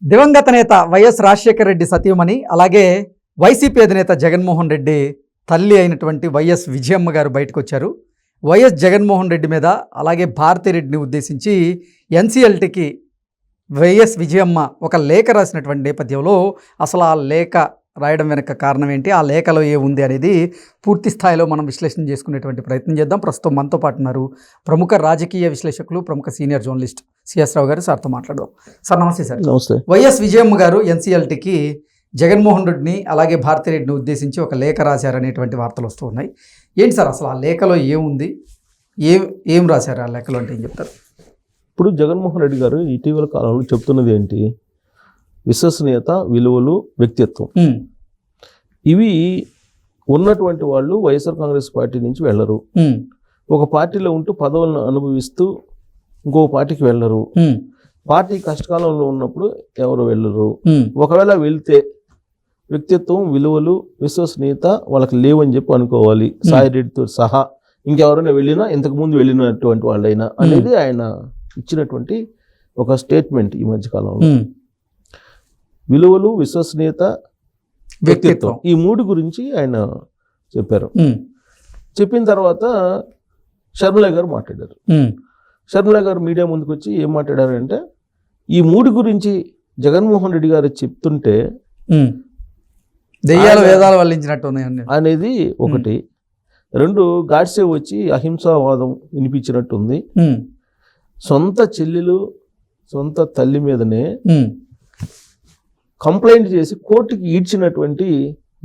దివంగత నేత వైఎస్ రాజశేఖర రెడ్డి సతీమణి అలాగే వైసీపీ అధినేత జగన్మోహన్ రెడ్డి తల్లి అయినటువంటి వైఎస్ విజయమ్మ గారు బయటకు వచ్చారు. వైఎస్ జగన్మోహన్ రెడ్డి మీద అలాగే భారతిరెడ్డిని ఉద్దేశించి ఎన్సీఎల్టీకి వైఎస్ విజయమ్మ ఒక లేఖ రాసినటువంటి నేపథ్యంలో అసలు ఆ లేఖ రాయడం వెనక కారణం ఏంటి, ఆ లేఖలో ఏముంది అనేది పూర్తి స్థాయిలో మనం విశ్లేషణ చేసుకునేటువంటి ప్రయత్నం చేద్దాం. ప్రస్తుతం మనతో పాటు ఉన్నారు ప్రముఖ రాజకీయ విశ్లేషకులు, ప్రముఖ సీనియర్ జర్నలిస్ట్ సిఎస్ రావు గారు. సార్తో మాట్లాడదాం. సార్ నమస్తే. సార్ నమస్తే. వైఎస్ విజయమ్మ గారు ఎన్సీఎల్టీకి జగన్మోహన్ రెడ్డిని అలాగే భారతిరెడ్డిని ఉద్దేశించి ఒక లేఖ రాశారనేటువంటి వార్తలు వస్తూ ఉన్నాయి. ఏంటి సార్ అసలు ఆ లేఖలో ఏముంది, ఏం రాశారు ఆ లేఖలో అంటే ఏం చెప్తారు? ఇప్పుడు జగన్మోహన్ రెడ్డి గారు ఇటీవల కాలంలో చెప్తున్నది ఏంటి, విశ్వసనీయత, విలువలు, వ్యక్తిత్వం, ఇవి ఉన్నటువంటి వాళ్ళు వైఎస్ఆర్ కాంగ్రెస్ పార్టీ నుంచి వెళ్ళరు. ఒక పార్టీలో ఉంటూ పదవులను అనుభవిస్తూ ఇంకో పార్టీకి వెళ్ళరు. పార్టీ కష్టకాలంలో ఉన్నప్పుడు ఎవరు వెళ్ళరు. ఒకవేళ వెళ్తే వ్యక్తిత్వం, విలువలు, విశ్వసనీయత వాళ్ళకి లేవని చెప్పి అనుకోవాలి. సాయిరెడ్డితో సహా ఇంకెవరైనా వెళ్ళినా ఇంతకుముందు వెళ్ళినటువంటి వాళ్ళైనా అనేది ఆయన ఇచ్చినటువంటి ఒక స్టేట్మెంట్ ఈ మధ్యకాలంలో. విలువలు, విశ్వసనీయత, వ్యక్తిత్వం, ఈ మూడు గురించి ఆయన చెప్పారు. చెప్పిన తర్వాత షర్మిల గారు మాట్లాడారు. షర్మిల గారు మీడియా ముందుకు వచ్చి ఏం మాట్లాడారంటే, ఈ మూడు గురించి జగన్మోహన్ రెడ్డి గారు చెప్తుంటే దెయ్యాల వేదాలు వల్లించినట్టు అనేది ఒకటి. రెండు, గాడ్సే వచ్చి అహింసావాదం వినిపించినట్టుంది. సొంత చెల్లెలు, సొంత తల్లి మీదనే కంప్లైంట్ చేసి కోర్టుకి ఈడ్చినటువంటి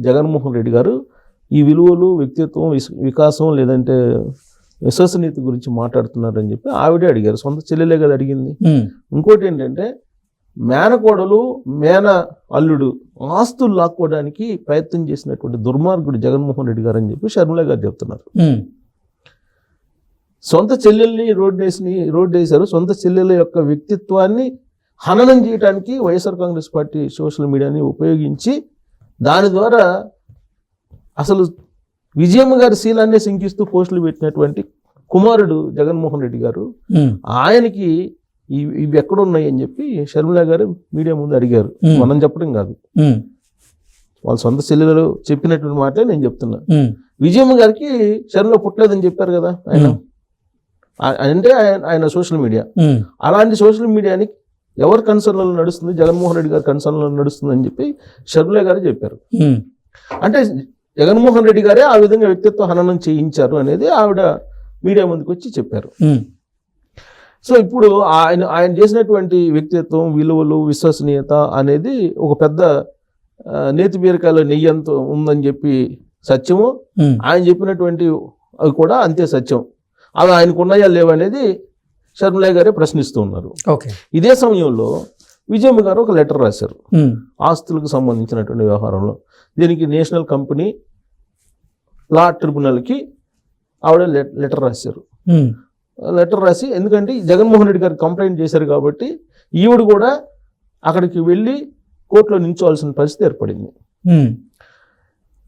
జగన్మోహన్ రెడ్డి గారు ఈ విలువలు, వ్యక్తిత్వం, వికాసం లేదంటే విశ్వసనీయత గురించి మాట్లాడుతున్నారని చెప్పి ఆవిడే అడిగారు. సొంత చెల్లెలే కదా అడిగింది. ఇంకోటి ఏంటంటే, మేనకోడలు, మేన అల్లుడు ఆస్తులు లాక్కోవడానికి ప్రయత్నం చేసినటువంటి దుర్మార్గుడు జగన్మోహన్ రెడ్డి గారు అని చెప్పి షర్మిల గారు చెప్తున్నారు. సొంత చెల్లెల్ని రోడ్డు వేశారు. సొంత చెల్లెల యొక్క వ్యక్తిత్వాన్ని హననం చేయడానికి వైఎస్ఆర్ కాంగ్రెస్ పార్టీ సోషల్ మీడియాని ఉపయోగించి దాని ద్వారా అసలు విజయమ్మ గారి శీలాన్ని శంకిస్తూ పోస్టులు పెట్టినటువంటి కుమారుడు జగన్మోహన్ రెడ్డి గారు, ఆయనకి ఇవి ఎక్కడున్నాయి అని చెప్పి షర్మిల గారు మీడియా ముందు అడిగారు. మనం చెప్పడం కాదు, వాళ్ళ సొంత చెల్లెలు చెప్పినటువంటి మాటే నేను చెప్తున్నా. విజయమ్మ గారికి షర్మిల పుట్టలేదని చెప్పారు కదా ఆయన, అంటే ఆయన సోషల్ మీడియా. అలాంటి సోషల్ మీడియాని ఎవరి కన్సర్న్లో నడుస్తుంది, జగన్మోహన్ రెడ్డి గారి కన్సర్న్లో నడుస్తుంది అని చెప్పి షర్మిల గారు చెప్పారు. అంటే జగన్మోహన్ రెడ్డి గారే ఆ విధంగా వ్యక్తిత్వ హననం చేయించారు అనేది ఆవిడ మీడియా ముందుకు వచ్చి చెప్పారు. సో ఇప్పుడు ఆయన చేసినటువంటి వ్యక్తిత్వం, విలువలు, విశ్వసనీయత అనేది ఒక పెద్ద నేతి బీరకాయలో నెయ్యి అంత ఉందని చెప్పి సత్యము, ఆయన చెప్పినటువంటి అవి కూడా అంతే సత్యం. అవి ఆయనకు ఉన్నాయా లేవనేది షర్మిల గారే ప్రశ్నిస్తూ ఉన్నారు. ఇదే సమయంలో విజయమ్మ గారు ఒక లెటర్ రాశారు ఆస్తులకు సంబంధించినటువంటి వ్యవహారంలో. దీనికి నేషనల్ కంపెనీ లా ట్రిబ్యునల్కి ఆవిడ లెటర్ రాశారు. లెటర్ రాసి, ఎందుకంటే జగన్మోహన్ రెడ్డి గారు కంప్లైంట్ చేశారు కాబట్టి ఈవిడ కూడా అక్కడికి వెళ్ళి కోర్టులో నిల్చోవాల్సిన పరిస్థితి ఏర్పడింది.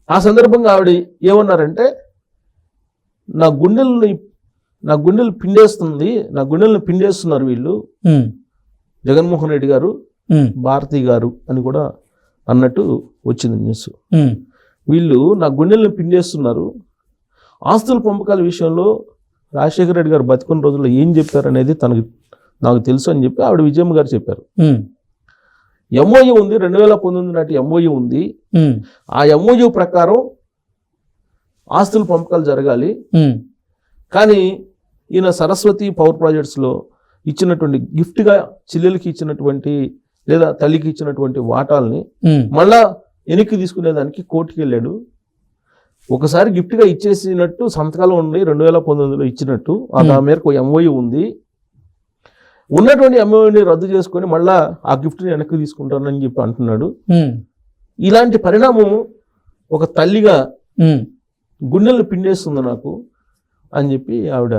ఆ సందర్భంగా ఆవిడ ఏమన్నారంటే, నా గుండెలు పిండేస్తున్నారు వీళ్ళు, జగన్మోహన్ రెడ్డి గారు, భారతి గారు అని కూడా అన్నట్టు వచ్చింది న్యూస్. వీళ్ళు నా గుండెలను పిండేస్తున్నారు. ఆస్తుల పంపకాల విషయంలో రాజశేఖర రెడ్డి గారు బతికున్న రోజుల్లో ఏం చెప్పారు అనేది నాకు తెలుసు అని చెప్పి ఆవిడ విజయమ్మ గారు చెప్పారు. ఎంఓయూ ఉంది, 2019 నాటి ఎంఓయూ ఉంది. ఆ ఎంఓయూ ప్రకారం ఆస్తుల పంపకాలు జరగాలి. కానీ ఈయన సరస్వతి పవర్ ప్రాజెక్ట్స్లో ఇచ్చినటువంటి గిఫ్ట్గా చెల్లెలకి ఇచ్చినటువంటి లేదా తల్లికి ఇచ్చినటువంటి వాటాలని మళ్ళా వెనక్కి తీసుకునేదానికి కోర్టుకి వెళ్ళాడు. ఒకసారి గిఫ్ట్గా ఇచ్చేసినట్టు సంతకాలు ఉన్నాయి, 2019లో ఇచ్చినట్టు. ఆ మేరకు ఎంఓయూ ఉంది. ఉన్నటువంటి ఎంఓయూని రద్దు చేసుకొని మళ్ళా ఆ గిఫ్ట్ని వెనక్కి తీసుకుంటానని చెప్పి అంటున్నాడు. ఇలాంటి పరిణామం ఒక తల్లిగా గుండెలు పిండేస్తుంది నాకు అని చెప్పి ఆవిడ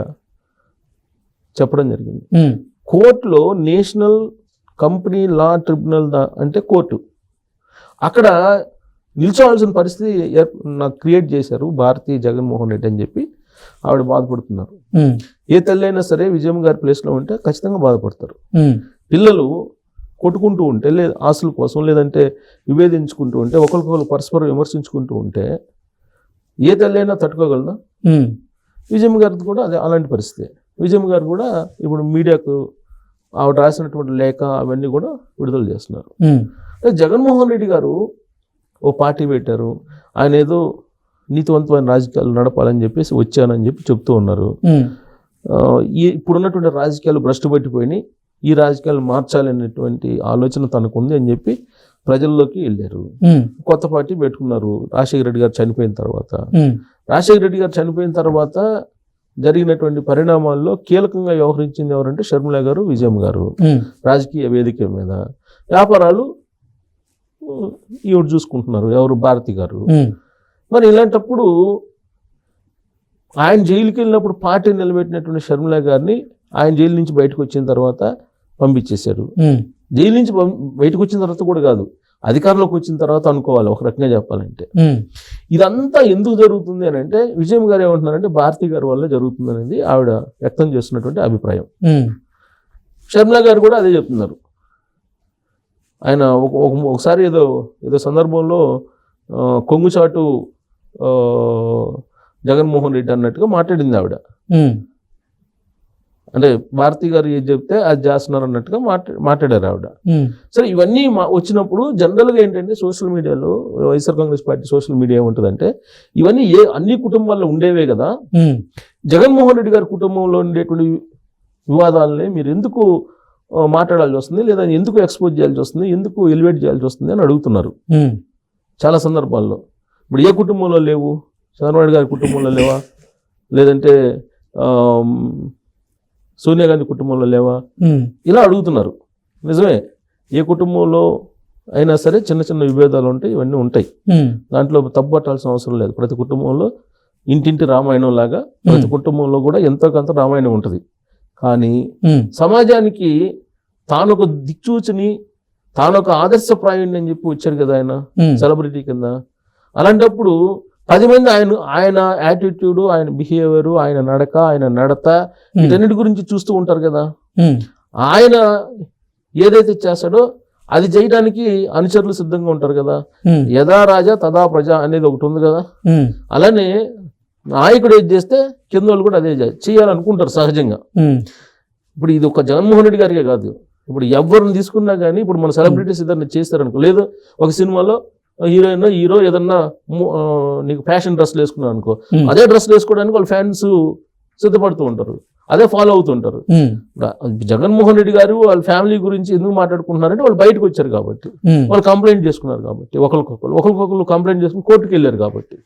చెప్పడం జరిగింది. కోర్టులో నేషనల్ కంపెనీ లా ట్రిబ్యునల్ అంటే కోర్టు, అక్కడ నిల్చోవాల్సిన పరిస్థితి నాకు క్రియేట్ చేశారు భారతీయ జగన్మోహన్ రెడ్డి అని చెప్పి ఆవిడ బాధపడుతున్నారు. ఏ తల్లి అయినా సరే విజయమ్మ గారి ప్లేస్లో ఉంటే ఖచ్చితంగా బాధపడతారు. పిల్లలు కొట్టుకుంటూ ఉంటే ఆస్తుల కోసం లేదంటే విభేదించుకుంటూ ఉంటే ఒకరికొకరు పరస్పరం విమర్శించుకుంటూ ఉంటే ఏ తల్లి అయినా తట్టుకోగలదా? విజయమ్మ గారిది కూడా అదే అలాంటి పరిస్థితి. విజయమ్మ గారు కూడా ఇప్పుడు మీడియాకు ఆవిడ రాసినటువంటి లేఖ అవన్నీ కూడా విడుదల చేస్తున్నారు. జగన్మోహన్ రెడ్డి గారు ఓ పార్టీ పెట్టారు, ఆయన ఏదో నీతివంతమైన రాజకీయాలు నడపాలని చెప్పేసి వచ్చానని చెప్పి చెప్తూ ఉన్నారు. ఇప్పుడున్నటువంటి రాజకీయాలు భ్రష్టు పట్టిపోయినాయి, ఈ రాజకీయాలు మార్చాలనేటువంటి ఆలోచన తనకు ఉంది అని చెప్పి ప్రజల్లోకి వెళ్ళారు. కొత్త పార్టీ పెట్టుకున్నారు. రాజశేఖర రెడ్డి గారు చనిపోయిన తర్వాత జరిగినటువంటి పరిణామాల్లో కీలకంగా వ్యవహరించింది ఎవరంటే షర్మిల గారు, విజయమ్మ గారు. రాజకీయ వేదిక మీద వ్యాపారాలు ఈవిడ చూసుకుంటున్నారు, ఎవరు భారతి గారు. మరి ఇలాంటప్పుడు ఆయన జైలుకి వెళ్ళినప్పుడు పార్టీ నిలబెట్టినటువంటి షర్మిల గారిని ఆయన జైలు నుంచి బయటకు వచ్చిన తర్వాత పంపించేశారు. జైలు నుంచి బయటకు వచ్చిన తర్వాత కూడా కాదు, అధికారంలోకి వచ్చిన తర్వాత అనుకోవాలి ఒక రకంగా చెప్పాలంటే. ఇదంతా ఎందుకు జరుగుతుంది అని అంటే విజయమ్మ గారు ఏమంటున్నారంటే భారతి గారి వల్ల జరుగుతుంది అనేది ఆవిడ వ్యక్తం చేస్తున్నటువంటి అభిప్రాయం. షర్మిల గారు కూడా అదే చెప్తున్నారు. ఆయన ఒకసారి ఏదో సందర్భంలో కొంగుచాటు జగన్మోహన్ రెడ్డి అన్నట్టుగా మాట్లాడింది ఆవిడ. అంటే భారతి గారు ఏది చెప్తే అది చేస్తున్నారు అన్నట్టుగా మాట్లాడారు ఆవిడ. సరే, ఇవన్నీ వచ్చినప్పుడు జనరల్గా ఏంటంటే సోషల్ మీడియాలో YSR Congress party social media ఏముంటుందంటే ఇవన్నీ అన్ని కుటుంబాల్లో ఉండేవే కదా. జగన్మోహన్ రెడ్డి గారి కుటుంబంలో ఉండేటువంటి వివాదాలని మీరు ఎందుకు మాట్లాడాల్సి వస్తుంది, లేదా ఎందుకు ఎక్స్పోజ్ చేయాల్సి వస్తుంది, ఎందుకు ఎలివేట్ చేయాల్సి వస్తుంది అని అడుగుతున్నారు చాలా సందర్భాల్లో. ఇప్పుడు ఏ కుటుంబంలో లేవు? చంద్రబాబు గారి కుటుంబంలో లేవా? లేదంటే సోనియా గాంధీ కుటుంబంలో లేవా? ఇలా అడుగుతున్నారు. నిజమే, ఏ కుటుంబంలో అయినా సరే చిన్న చిన్న విభేదాలు ఉంటాయి, ఇవన్నీ ఉంటాయి. దాంట్లో తప్పు పట్టాల్సిన అవసరం లేదు. ప్రతి కుటుంబంలో ఇంటింటి రామాయణం లాగా ప్రతి కుటుంబంలో కూడా ఎంతో కొంత రామాయణం ఉంటుంది. కానీ సమాజానికి తానొక దిక్చూచిని, తానొక ఆదర్శప్రాయుణ్ణి అని చెప్పి వచ్చారు కదా ఆయన సెలబ్రిటీ కింద. అలాంటప్పుడు 10 మంది ఆయన యాటిట్యూడ్, ఆయన బిహేవియర్, ఆయన నడక, ఆయన నడత వీటన్నిటి గురించి చూస్తూ ఉంటారు కదా. ఆయన ఏదైతే చేస్తాడో అది చేయడానికి అనుచరులు సిద్ధంగా ఉంటారు కదా. యథా రాజా తదా ప్రజ అనేది ఒకటి ఉంది కదా. అలానే నాయకుడు ఏది చేస్తే కింద వాళ్ళు కూడా అదే చేయాలనుకుంటారు సహజంగా. ఇప్పుడు ఇది ఒక జగన్మోహన్ రెడ్డి గారికే కాదు, ఇప్పుడు ఎవరిని తీసుకున్నా కానీ ఇప్పుడు మన సెలబ్రిటీస్ ఇద్దరిని చేస్తారనుకో, లేదు ఒక సినిమాలో హీరో ఏదన్నా నీకు ఫ్యాషన్ డ్రెస్లు వేసుకున్నాను అనుకో, అదే డ్రెస్లు వేసుకోవడానికి వాళ్ళు ఫ్యాన్స్ సిద్ధపడుతూ ఉంటారు, అదే ఫాలో అవుతుంటారు. జగన్మోహన్ రెడ్డి గారు వాళ్ళ ఫ్యామిలీ గురించి ఎందుకు మాట్లాడుకుంటున్నారంటే వాళ్ళు బయటకు వచ్చారు కాబట్టి, వాళ్ళు కంప్లైంట్ చేసుకున్నారు కాబట్టి, ఒకరికొకరు కంప్లైంట్ చేసుకుని కోర్టుకు వెళ్ళారు కాబట్టి.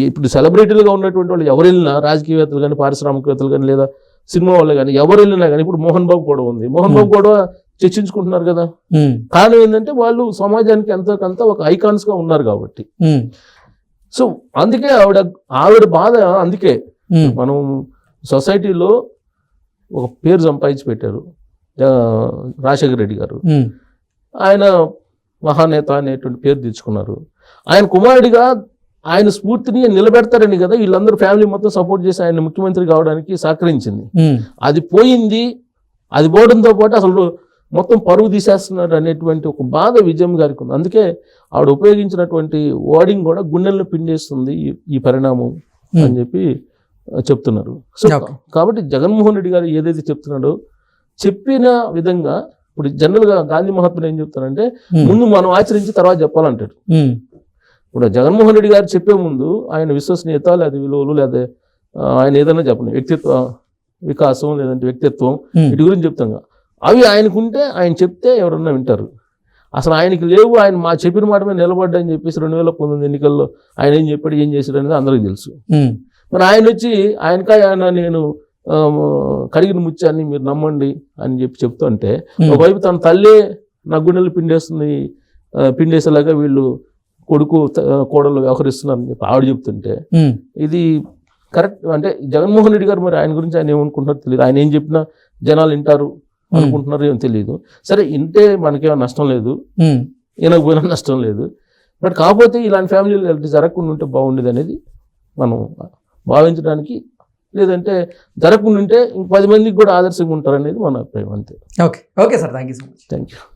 ఇప్పుడు సెలబ్రిటీలుగా ఉన్నటువంటి వాళ్ళు ఎవరు వెళ్ళినా, రాజకీయవేత్తలు కానీ, పారిశ్రామికవేత్తలు కానీ, లేదా సినిమా వాళ్ళు కానీ ఎవరు వెళ్ళినా కానీ, ఇప్పుడు మోహన్ బాబు కూడా ఉంది, మోహన్ బాబు కూడా చర్చించుకుంటున్నారు కదా. కారణం ఏంటంటే వాళ్ళు సమాజానికి ఎంతకంత ఒక ఐకాన్స్ గా ఉన్నారు కాబట్టి. సో అందుకే ఆవిడ బాధ. అందుకే మనం సొసైటీలో ఒక పేరు సంపాదించి పెట్టారు రాజశేఖర రెడ్డి గారు. ఆయన మహానేత అనేటువంటి పేరు తెచ్చుకున్నారు. ఆయన కుమారుడిగా ఆయన స్ఫూర్తిని నిలబెడతారని కదా వీళ్ళందరూ ఫ్యామిలీ మొత్తం సపోర్ట్ చేసి ఆయన ముఖ్యమంత్రి కావడానికి సహకరించింది. అది పోయింది. అది పోవడంతో పాటు అసలు మొత్తం పరువు తీసేస్తున్నారు అనేటువంటి ఒక బాధ విజయమ్మ గారికి ఉంది. అందుకే ఆవిడ ఉపయోగించినటువంటి వర్డింగ్ కూడా గుండెలను పిండేస్తుంది ఈ పరిణామం అని చెప్పి చెప్తున్నారు. సో కాబట్టి జగన్మోహన్ రెడ్డి గారు ఏదైతే చెప్తున్నాడో చెప్పిన విధంగా ఇప్పుడు జనరల్గా గాంధీ మహాత్ముడు ఏం చెప్తారంటే ముందు మనం ఆచరించి తర్వాత చెప్పాలంటాడు. ఇప్పుడు జగన్మోహన్ రెడ్డి గారు చెప్పే ముందు ఆయన విశ్వసనీయత లేదా విలువలు లేదా ఆయన ఏదైనా చెప్పండి వ్యక్తిత్వ వికాసం లేదంటే వ్యక్తిత్వం వీటి గురించి చెప్తాం. అవి ఆయనకుంటే ఆయన చెప్తే ఎవరన్నా వింటారు. అసలు ఆయనకి లేవు. ఆయన మా చెప్పిన మాట మీద నిలబడ్డా అని చెప్పేసి 2019 ఎన్నికల్లో ఆయన ఏం చెప్పాడు, ఏం చేశాడు అనేది అందరికీ తెలుసు. మరి ఆయన వచ్చి ఆయన నేను కడిగిన ముత్యాన్ని మీరు నమ్మండి అని చెప్పి చెప్తుంటే ఒకవైపు తన తల్లే నా గుండెలు పిండేసేలాగా వీళ్ళు కొడుకు కోడలు వ్యవహరిస్తున్నారని చెప్పి ఆవిడ చెప్తుంటే ఇది కరెక్ట్ అంటే జగన్మోహన్ రెడ్డి గారు మరి ఆయన గురించి ఆయన ఏమనుకుంటున్నారో తెలియదు. ఆయన ఏం చెప్పినా జనాలు వింటారు అనుకుంటున్నారు ఏమో తెలియదు. సరే ఇంటే మనకేమో నష్టం లేదు, వినకపోయినా నష్టం లేదు. బట్ కాకపోతే ఇలాంటి ఫ్యామిలీలు జరగకుండా ఉంటే బాగుండేది అనేది మనం భావించడానికి, లేదంటే జరగకుండా ఉంటే 10 మందికి కూడా ఆదర్శంగా ఉంటారనేది మన అభిప్రాయం. అంతే. Okay sir, thank you so much. Thank you.